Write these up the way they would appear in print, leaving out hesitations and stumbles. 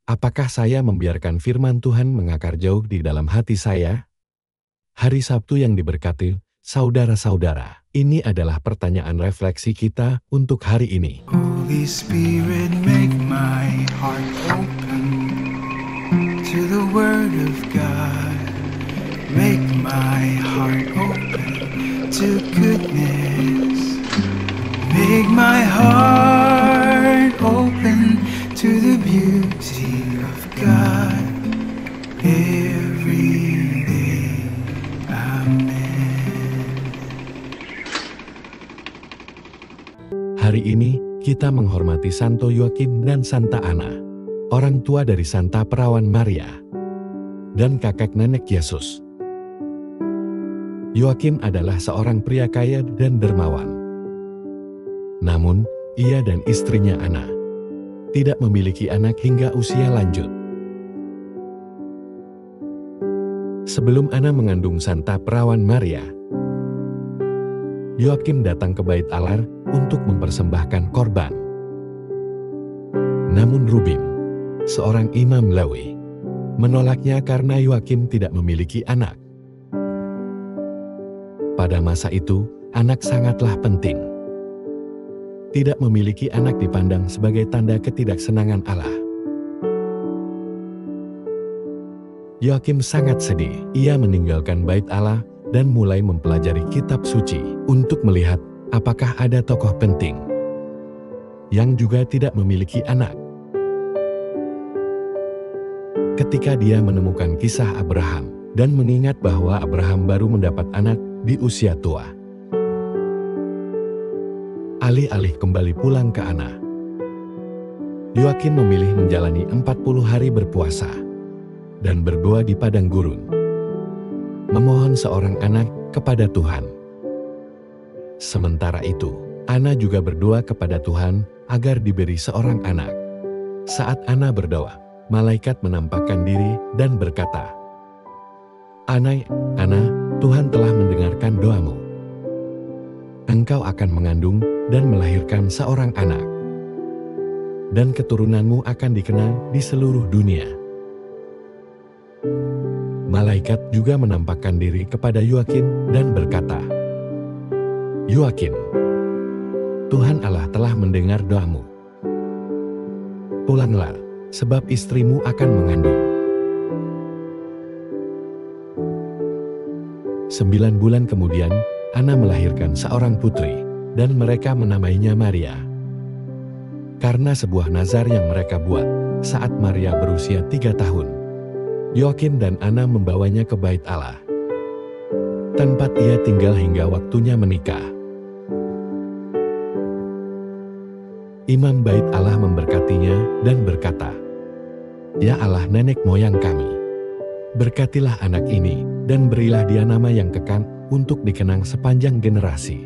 Apakah saya membiarkan firman Tuhan mengakar jauh di dalam hati saya? Hari Sabtu yang diberkati, saudara-saudara, ini adalah pertanyaan refleksi kita untuk hari ini. Holy Spirit, make my heart open to the Word of God. Make my heart open to goodness. Make my heart open to the beauty of God every day. Amen. Hari ini, kita menghormati Santo Yoakim dan Santa Ana, orang tua dari Santa Perawan Maria, dan kakek nenek Yesus. Yoakim adalah seorang pria kaya dan dermawan. Namun, ia dan istrinya Ana tidak memiliki anak hingga usia lanjut. Sebelum Ana mengandung Santa Perawan Maria, Yoakim datang ke Bait Allah untuk mempersembahkan korban. Namun Rubin, seorang imam Lewi, menolaknya karena Yoakim tidak memiliki anak. Pada masa itu, anak sangatlah penting. Tidak memiliki anak dipandang sebagai tanda ketidaksenangan Allah. Yoakim sangat sedih. Ia meninggalkan Bait Allah dan mulai mempelajari kitab suci untuk melihat apakah ada tokoh penting yang juga tidak memiliki anak. Ketika dia menemukan kisah Abraham dan mengingat bahwa Abraham baru mendapat anak di usia tua, alih-alih kembali pulang ke Ana, Yoakim memilih menjalani 40 hari berpuasa dan berdoa di padang gurun, memohon seorang anak kepada Tuhan. Sementara itu, Ana juga berdoa kepada Tuhan agar diberi seorang anak. Saat Ana berdoa, malaikat menampakkan diri dan berkata, Ana, Tuhan telah mendengarkan doamu. Engkau akan mengandung dan melahirkan seorang anak, dan keturunanmu akan dikenal di seluruh dunia. Malaikat juga menampakkan diri kepada Yoakim dan berkata, Yoakim, Tuhan Allah telah mendengar doamu. Pulanglah, sebab istrimu akan mengandung. 9 bulan kemudian, Ana melahirkan seorang putri, dan mereka menamainya Maria. Karena sebuah nazar yang mereka buat saat Maria berusia 3 tahun, Yoakim dan Ana membawanya ke Bait Allah, tempat ia tinggal hingga waktunya menikah. Imam Bait Allah memberkatinya dan berkata, Ya Allah nenek moyang kami, berkatilah anak ini dan berilah dia nama yang kekal untuk dikenang sepanjang generasi.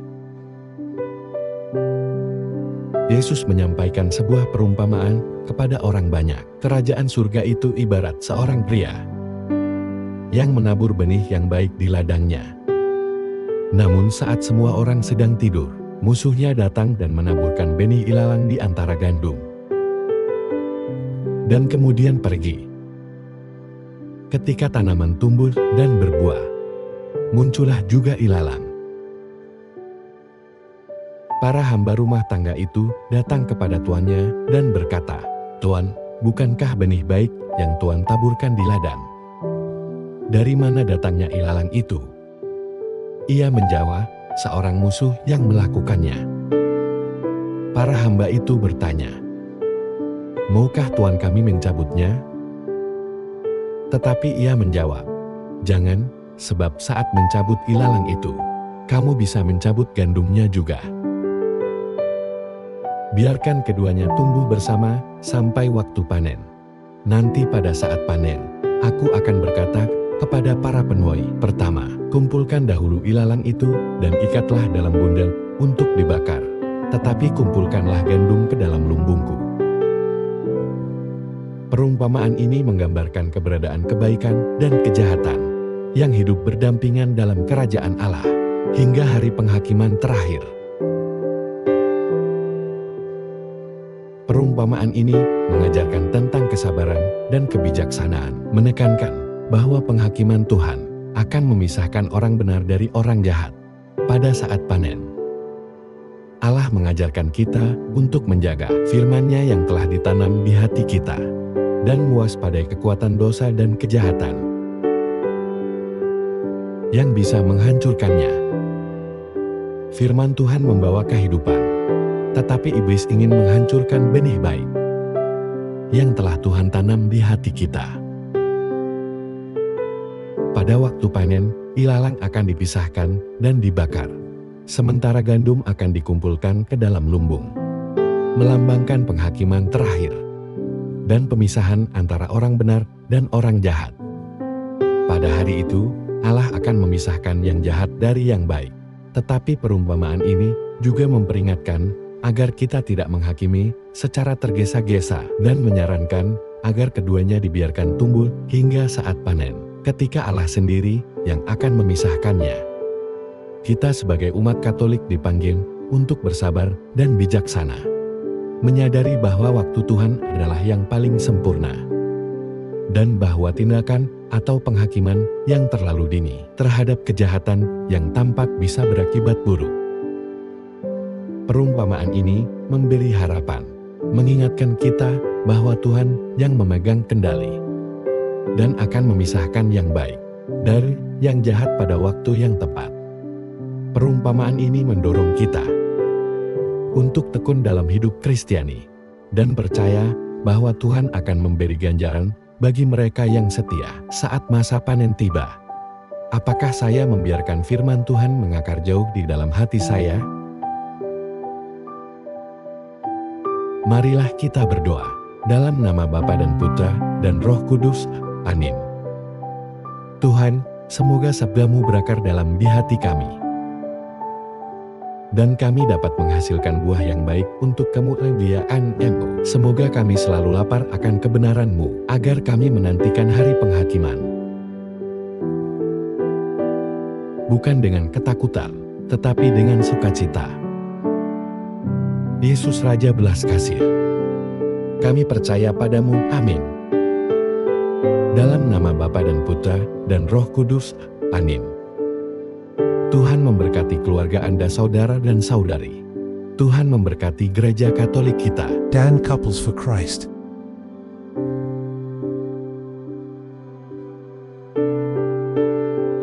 Yesus menyampaikan sebuah perumpamaan kepada orang banyak. Kerajaan surga itu ibarat seorang pria yang menabur benih yang baik di ladangnya. Namun saat semua orang sedang tidur, musuhnya datang dan menaburkan benih ilalang di antara gandum, dan kemudian pergi. Ketika tanaman tumbuh dan berbuah, muncullah juga ilalang. Para hamba rumah tangga itu datang kepada tuannya dan berkata, Tuan, bukankah benih baik yang Tuan taburkan di ladang? Dari mana datangnya ilalang itu? Ia menjawab, seorang musuh yang melakukannya. Para hamba itu bertanya, Maukah Tuan kami mencabutnya? Tetapi ia menjawab, Jangan, sebab saat mencabut ilalang itu, kamu bisa mencabut gandumnya juga. Biarkan keduanya tumbuh bersama sampai waktu panen. Nanti pada saat panen, aku akan berkata kepada para penuai, pertama, kumpulkan dahulu ilalang itu dan ikatlah dalam bundel untuk dibakar, tetapi kumpulkanlah gandum ke dalam lumbungku. Perumpamaan ini menggambarkan keberadaan kebaikan dan kejahatan yang hidup berdampingan dalam kerajaan Allah hingga hari penghakiman terakhir. Perumpamaan ini mengajarkan tentang kesabaran dan kebijaksanaan, menekankan bahwa penghakiman Tuhan akan memisahkan orang benar dari orang jahat pada saat panen. Allah mengajarkan kita untuk menjaga firman-Nya yang telah ditanam di hati kita dan mewaspadai kekuatan dosa dan kejahatan yang bisa menghancurkannya. Firman Tuhan membawa kehidupan, tetapi iblis ingin menghancurkan benih baik yang telah Tuhan tanam di hati kita. Pada waktu panen, ilalang akan dipisahkan dan dibakar, sementara gandum akan dikumpulkan ke dalam lumbung, melambangkan penghakiman terakhir dan pemisahan antara orang benar dan orang jahat. Pada hari itu, Allah akan memisahkan yang jahat dari yang baik. Tetapi perumpamaan ini juga memperingatkan agar kita tidak menghakimi secara tergesa-gesa dan menyarankan agar keduanya dibiarkan tumbuh hingga saat panen, ketika Allah sendiri yang akan memisahkannya. Kita sebagai umat Katolik dipanggil untuk bersabar dan bijaksana, menyadari bahwa waktu Tuhan adalah yang paling sempurna, dan bahwa tindakan atau penghakiman yang terlalu dini terhadap kejahatan yang tampak bisa berakibat buruk. Perumpamaan ini memberi harapan, mengingatkan kita bahwa Tuhan yang memegang kendali dan akan memisahkan yang baik dari yang jahat pada waktu yang tepat. Perumpamaan ini mendorong kita untuk tekun dalam hidup Kristiani dan percaya bahwa Tuhan akan memberi ganjaran bagi mereka yang setia saat masa panen tiba. Apakah saya membiarkan firman Tuhan mengakar jauh di dalam hati saya? Marilah kita berdoa dalam nama Bapa dan Putra dan Roh Kudus. Amin. Tuhan, semoga sabda-Mu berakar dalam di hati kami, dan kami dapat menghasilkan buah yang baik untuk kemuliaan-Mu. Semoga kami selalu lapar akan kebenaran-Mu, agar kami menantikan hari penghakiman, bukan dengan ketakutan, tetapi dengan sukacita. Yesus Raja belas kasih, kami percaya padamu. Amin. Dalam nama Bapa dan Putra dan Roh Kudus. Amin. Tuhan memberkati keluarga Anda, saudara dan saudari. Tuhan memberkati gereja Katolik kita Dan Couples for Christ.